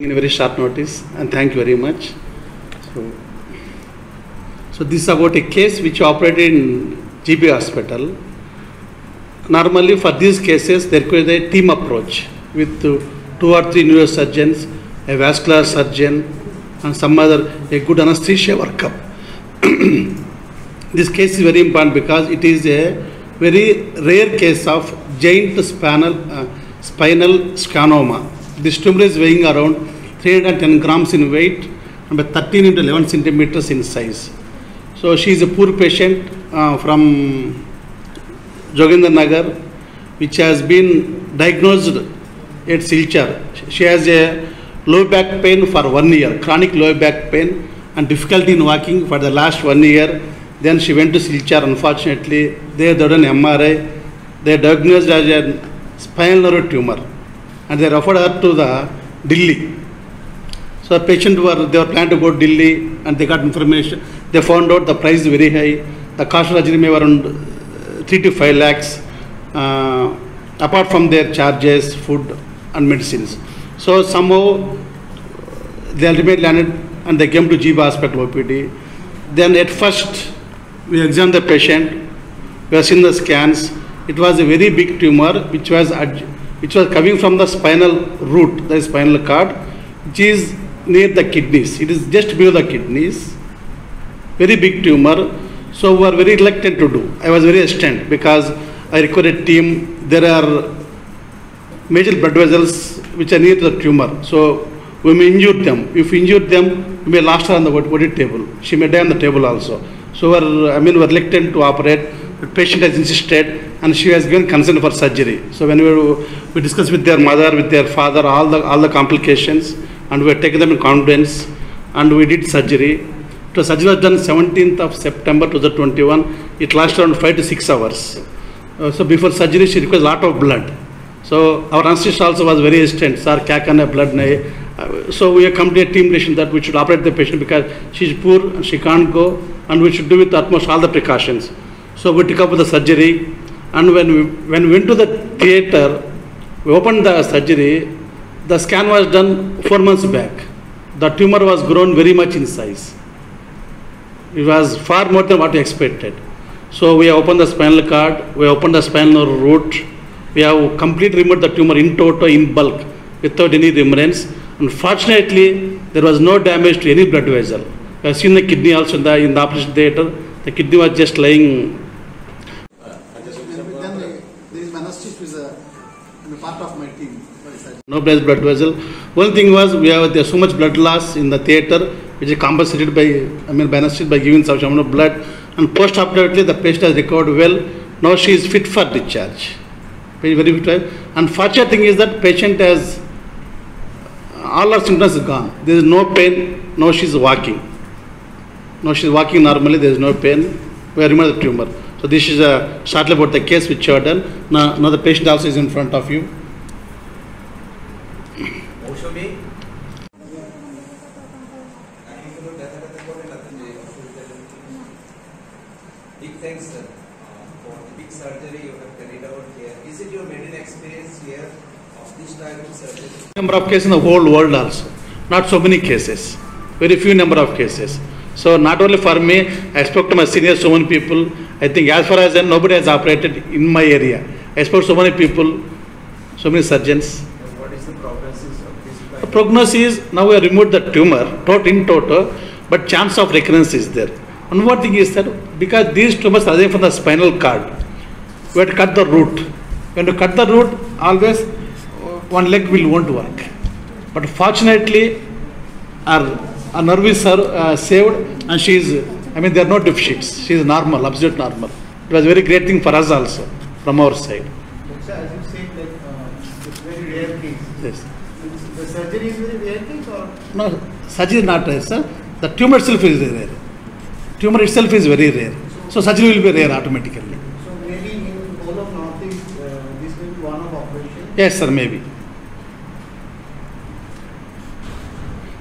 In a very short notice, and thank you very much. So this is about a case which operated in GB hospital. Normally for these cases there could be a team approach with 2 or 3 neurosurgeons, a vascular surgeon and some other, a good anesthesia workup. This case is very important because it is a very rare case of giant spinal schwannoma. This tumor is weighing around 310 grams in weight and 13 into 11 centimeters in size. So she is a poor patient from Jogendra Nagar, which has been diagnosed at Silchar. She has a low back pain for 1 year, chronic low back pain and difficulty in walking for the last 1 year. Then she went to Silchar. Unfortunately, they did an MRI. They diagnosed as a spinal nerve tumor and they referred her to the Delhi. So the patient they were planning to go to Delhi and they got information. They found out the price is very high. The cost of surgery may be around 3 to 5 lakhs. Apart from their charges, food and medicines. So somehow they ultimately landed and they came to GB Hospital OPD. Then at first we examined the patient. We have seen the scans. It was a very big tumor which was coming from the spinal root, the spinal cord, which is near the kidneys. It is just below the kidneys. Very big tumor. So we were very reluctant to do. I was very hesitant because I required a team. There are major blood vessels which are near to the tumor. So we may injure them. If we injure them, we may last her on the OD table. She may die on the table also. So we were reluctant to operate. The patient has insisted and she has given consent for surgery. So when we discussed with their mother, with their father, all the complications, and we had taken them in confidence and we did surgery. The surgery was done 17th of September 2021. It lasted around 5 to 6 hours. So before surgery, she requires a lot of blood. So our anesthesiologist also was very hesitant. Sir, kya karna hai, blood nahi. So we have come to a team decision that we should operate the patient because she is poor and she can't go, and we should do with utmost all the precautions. So we took up with the surgery, and when we went to the theatre, we opened the surgery. The scan was done 4 months back. The tumor was grown very much in size. It was far more than what we expected. So we have opened the spinal cord, we have opened the spinal root, we have completely removed the tumor in toto, in bulk, without any remnants. Unfortunately, there was no damage to any blood vessel. We have seen the kidney also in the operation theatre. The kidney was just lying. There is anesthesia who is a part of my team. No blood vessel. One thing was there's so much blood loss in the theatre, which is compensated by anesthesia by giving some amount of blood. And post-operatively, the patient has recovered well. Now she is fit for discharge. Very fit. Unfortunate thing is that patient has all her symptoms gone. There is no pain. Now she is walking. Now she is walking normally. There is no pain. We have removed the tumor. So this is shortly about the case which you have done. Now the patient also is in front of you. Big thanks, sir, for the big surgery you have carried out here. Is it your maiden experience here of this type of surgery? Number of cases in the whole world also. Not so many cases. Very few number of cases. So not only for me, I spoke to my seniors, so many people. I think as far as nobody has operated in my area. I spoke to so many people, so many surgeons. What is the prognosis of this? The prognosis is now we have removed the tumor, in toto, but chance of recurrence is there. One more thing is that because these tumors are from the spinal cord, we have to cut the root. When you cut the root, always one leg won't work. But fortunately, our nerve is saved and she is, there are no deficits. She is normal, absolute normal. It was a very great thing for us also, from our side. So as you said, it's a very rare case. Yes. The surgery is very rare case or? No, surgery is not rare, sir. The tumor itself is rare. Tumor itself is very rare. So surgery will be rare automatically. So maybe in whole of Northeast, this will be one of operation? Yes, sir, maybe.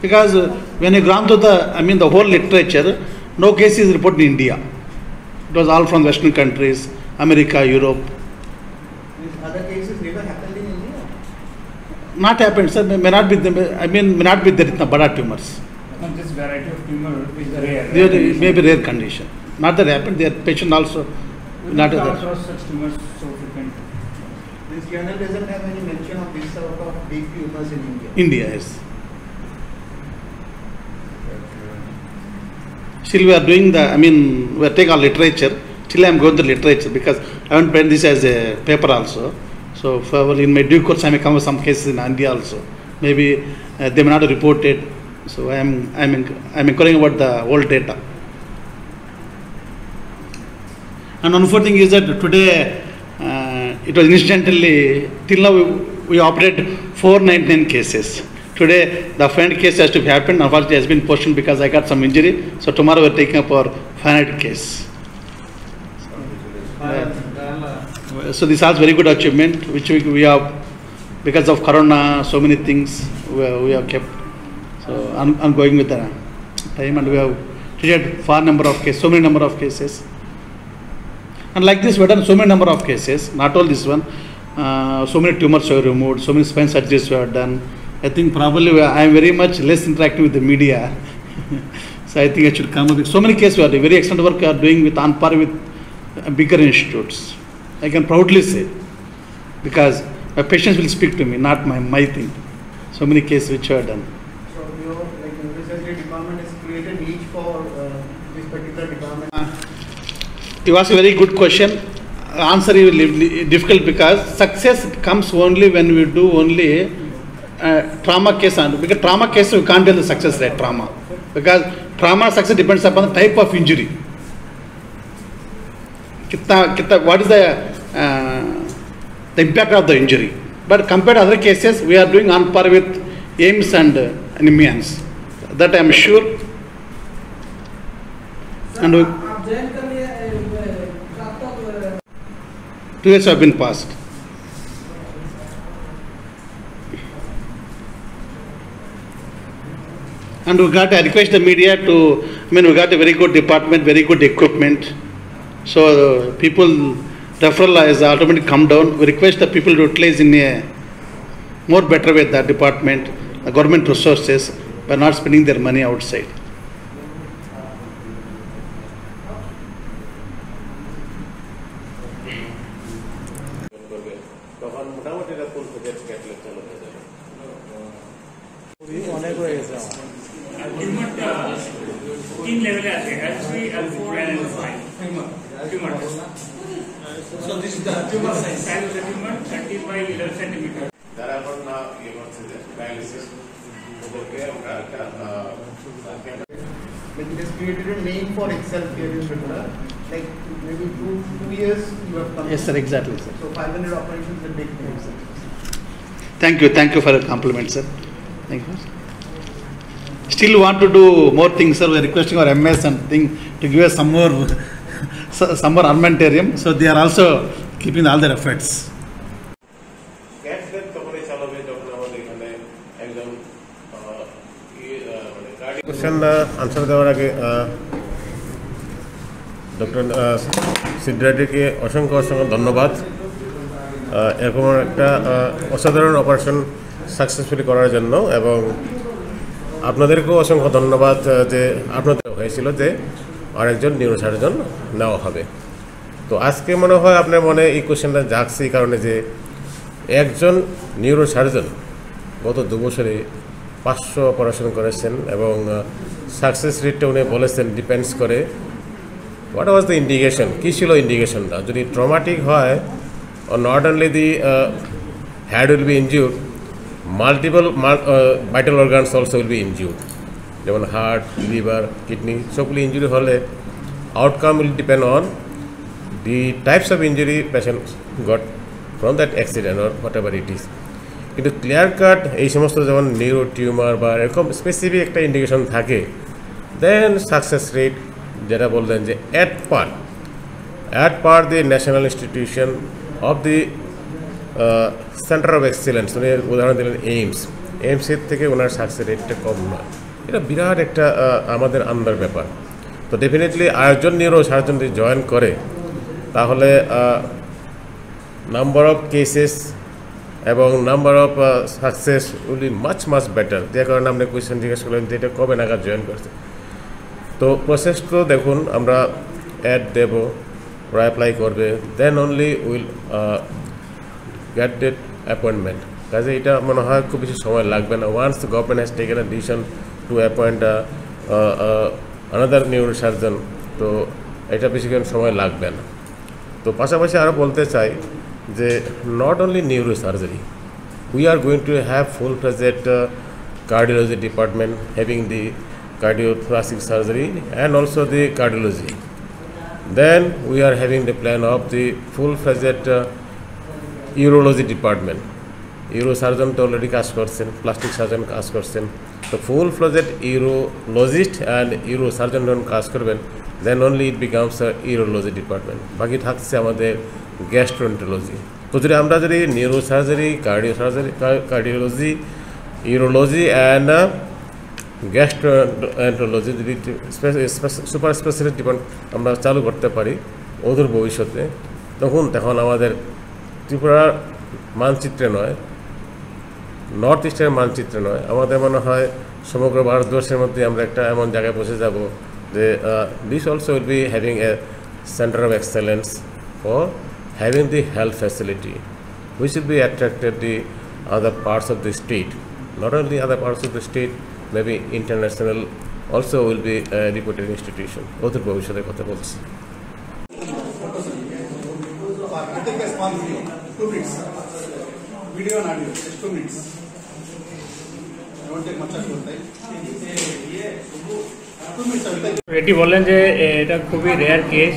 Because when you gone to the whole literature, no case is reported in India. It was all from Western countries, America, Europe. These other cases never happened in India? Not happened, sir. May not be. I mean, may not be there itna bada tumors. And this variety of tumor is rare. They are maybe rare condition. Not that happened. Their patient also not come that. across such tumors so frequent. This journal doesn't have any mention of this sort of big tumors in India. India is. Still we are doing the, I mean, we are taking our literature. Still I am going to literature because I haven't penned this as a paper also. So for in my due course I may come with some cases in India also. Maybe they may not have reported. So I'm inquiring about the old data. And one more thing is that today it was incidentally, till now we operated 499 cases. Today the final case has to be happened. Unfortunately has been postponed because I got some injury. So tomorrow we are taking up our final case. So this is very good achievement which we have, because of Corona, so many things we have kept. So I'm going with the time, and we have treated far number of cases, so many number of cases. And like this we have done so many number of cases, not all this one. So many tumors were removed, so many spine surgeries we have done. I think probably I am very much less interacting with the media. So I think I should come up with so many cases we are doing, very excellent work we are doing with on par with bigger institutes. I can proudly say, because my patients will speak to me, not my thing. So many cases which are done. So your research department is created each for this particular department. You asked a very good question. Answer is difficult because success comes only when we do only trauma case. Because trauma case we can't tell the success rate trauma. Because trauma success depends upon the type of injury. What is the impact of the injury? But compared to other cases, we are doing on par with AIMS and NIMHANS. That I am sure. And 2 years have been passed. And we request the media to, we got a very good department, very good equipment. So people referral has automatically come down. We request the people to utilize in a more better way that department, the government resources, by not spending their money outside. Skin level L3, L4 and L5 tumor. So this is the tumor size. Size of the tumor 30 by 11 centimeters. There are now dialysis. Like it has created a name for itself here in Tripura. Like maybe two years you have come. Yes, sir, exactly, sir. So 500 operations is a big thing, sir. Thank you for your compliment, sir. Thank you. Still want to do more things, sir. We are requesting our MS and thing to give us some more armamentarium. So they are also keeping all their efforts. Question answer দেওয়ার আগে doctor সিদ্ধার্থীকে অসংখ্য ধন্যবাদ এরকম একটা অসাধারণ operation successfully করার জন্য, এবং আপনাদেরকেও অসংখ্য ধন্যবাদ যে আপনাদের হয়েছিল যে আরেকজন নিউরোসার্জন নেওয়া হবে। তো আজকে মনে হয় আপনার মনে এই কোশ্চেনটা জাগছে এই কারণে যে একজন নিউরোসার্জন গত 2 বছরে 500 অপারেশন করেছেন এবং সাকসেস রেটটা উনি বলেছেন ডিপেন্ডস করে হোয়াট ওয়াজ দ্য ইন্ডিকেশন, কী ছিল ইন্ডিকেশনটা। যদি ট্রমাটিক হয়, not only the head will be injured, multiple vital organs also will be injured, যেমন হার্ট, লিভার, কিডনি সবগুলি ইঞ্জুরি হলে outcome will depend on the types of injury patient goat from that accident or what ever it is. কিন্তু clear cut এই সমস্ত যেমন neuro tumour বা এরকম specific একটা ইন্ডিকেশন থাকে, দেন সাকসেস রেট যেটা বললেন যে at per the national institution of the centre of excellence, উনি উদাহরণ দিলেন এইমসের থেকে ওনার সাকসেস রেটটা কম নয়। এটা বিরাট একটা আমাদের আন্দার ব্যাপার। তো ডেফিনেটলি আরেকজন নিউরো সার্জন যদি জয়েন করে তাহলে নাম্বার অফ কেসেস এবং number of success will be much better. যে কারণে আপনি কোয়েশ্চেন জিজ্ঞেস করলেন যে এটা কবে নাগাদ জয়েন করছে। তো প্রসেস তো দেখুন, আমরা অ্যাড দেব, ওরা অ্যাপ্লাই করবে, then only will get date appointment. কাজে এটা মনে হয় খুব বেশি সময় লাগবে না। Once the government has taken a decision to appoint another neuro surgeon, তো এটা বেশিক্ষণ সময় লাগবে না। তো পাশাপাশি আরও বলতে চাই যে not only neuro surgery, we are going to have full-fledged cardiology department having the cardiothoracic surgery and also the cardiology. Then we are having the plan of the full-fledged urology department. Neurosurgeon তো already কাজ করছেন, plastic surgeon কাজ করছেন, তো ফুল-ফ্লেজড urologist and urosurgeon যখন কাজ করবেন, then only it becomes urology department. বাকি থাকছে আমাদের গ্যাস্ট্রোএন্টারোলজি। তো যদি আমরা যদি neurosurgery, cardiology, urology and gastroenterology যদি সুপার স্পেশালিস্ট ডিপার্টমেন্ট আমরা চালু করতে পারি অদূর ভবিষ্যতে, তখন আমাদের ত্রিপুরার মানচিত্রে নয়, নর্থ ইস্টের মানচিত্রে নয়, আমাদের মনে হয় সমগ্র ভারতবর্ষের মধ্যে আমরা একটা এমন জায়গায় পৌঁছে যাব যে this also will be having a centre of excellence for having the health facility, which will be attracted the other parts of the state. Not only other parts of the state, maybe international also will be a reputed institution. Other bhavishyater kotha bolchi. Take a small video, 2 minutes. Video and audio, just 2 minutes. I won't take much of your time. 2 minutes I will take. এটি বললেন যে এটা খুবই rare case,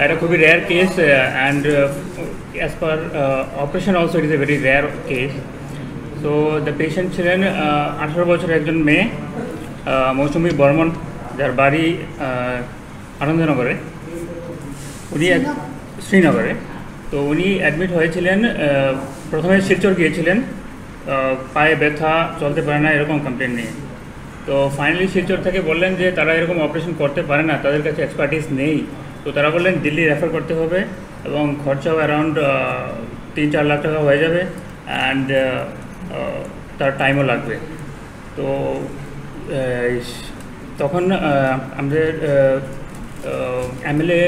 এটা খুবই rare case, and as per operation also it is a very rare case. So the patient ছিলেন 18 বছরের একজন মেয়ে, মৌসুমী বর্মন, যার বাড়ি আনন্দনগরে, উনি শ্রীনগরে। তো উনি অ্যাডমিট হয়েছিলেন, প্রথমে শিলচর গিয়েছিলেন, পায়ে ব্যথা, চলতে পারে না এরকম কমপ্লেন নিয়ে। তো ফাইনালি শিলচর থেকে বললেন যে তারা এরকম অপারেশন করতে পারে না, তাদের কাছে এক্সপার্টিস নেই। তো তারা বললেন দিল্লি রেফার করতে হবে এবং খরচাও অ্যারাউন্ড 3-4 লাখ টাকা হয়ে যাবে, অ্যান্ড তার টাইমও লাগবে। তো তখন আমাদের এমএলএ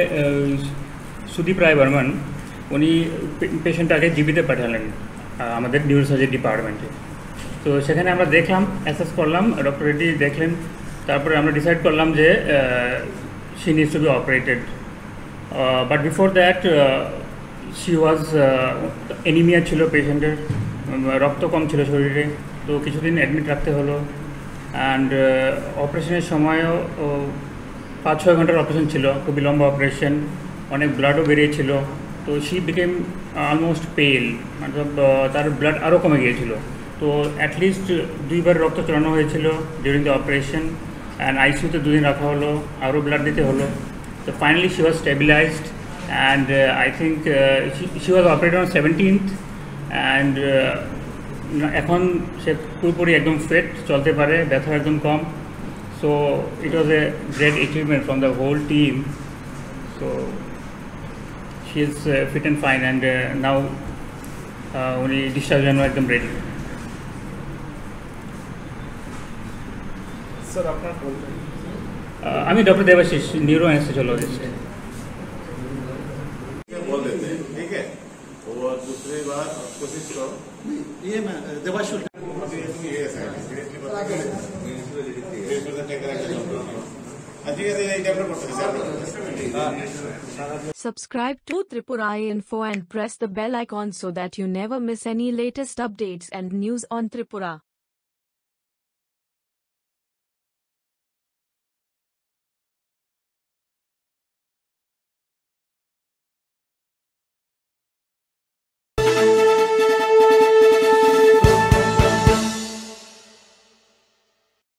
সুদীপ রায় বর্মন উনি পেশেন্টটাকে জিবিতে পাঠালেন আমাদের নিউরোসার্জারি ডিপার্টমেন্টে। তো সেখানে আমরা দেখলাম, অ্যাসেস করলাম, ডক্টর রেড্ডি দেখলেন, তারপরে আমরা ডিসাইড করলাম যে she needs to be operated. But before that, she was anemia ছিল পেশেন্টের, রক্ত কম ছিল শরীরে, তো কিছুদিন অ্যাডমিট রাখতে হলো। অ্যান্ড অপারেশনের সময়ও 5-6 ঘন্টার অপারেশন ছিল, খুবই লম্বা অপারেশন, অনেক ব্লাডও বেরিয়েছিল। তো শি বিকেম অলমোস্ট পেল, মতলব তার ব্লাড আরও কমে গিয়েছিল। তো অ্যাটলিস্ট 2বার রক্ত চড়ানো হয়েছিল ডিউরিং দ্য অপারেশন, অ্যান্ড আইসিউতে 2 দিন রাখা হলো, আরও ব্লাড দিতে হলো। তো finally she was stabilised, and I think she was operated on 17th, and এখন সে পুরোপুরি একদম ফিট, চলতে পারে, ব্যথা একদম কম। So it was a great achievement from the whole team. So she is fit and fine, and now উনি ডিসচার্জ জন্য একদম রেডি। স্যার আপনার বলবেন? আমি ডক্টর দেবাশিস, নিউরো অ্যানেস্থেসিওলজিস্ট। बोल देते हैं, ठीक है। और दूसरी बात कोशिश करो ये मैं देवाशुल Subscribe to Tripura Info and press the bell icon so that you never miss any latest updates and news on Tripura.